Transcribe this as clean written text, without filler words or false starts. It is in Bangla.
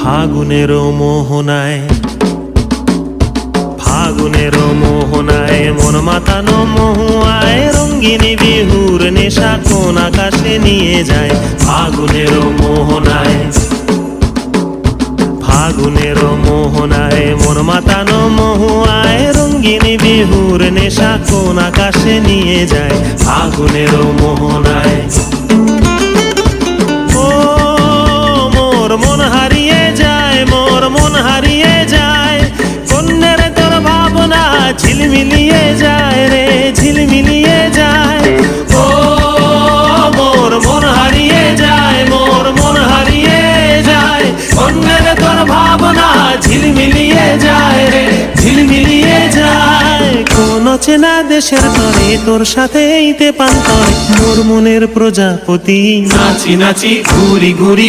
ফাগুনের মোহনায়, ফাগুনের মোহনায় মন মাতানো মহুয়ায় রঙ্গিনী বিহুর নেশা কোন আকাশে নিয়ে যায়। ফাগুনের মোহনায়, ফাগুনের মোহনায় মন মাতানো মহুয়ায় রঙ্গিনী বিহুর নেশা কোন আকাশে নিয়ে যায়। ফাগুনের মোহনায় ও মোর মন হারিয়ে যায়, মোর মন হারিয়ে যায়, কন্যের তোর ভাবনা ঝিলমিলিয়ে যায় রে, ঝিলমিলিয়ে যায়। ও মোর মন হারিয়ে যায়, মোর মন হারিয়ে যায়, কন্যের তোর ভাবনা ঝিলমিলিয়ে যায় রে, ঝিলমিলিয়ে যায়। কোন চেনা দেশের তরে তোর সাথে ইতে পান্তরে মোর মনের প্রজাপতি নাচি নাচি ঘুরি ঘুরি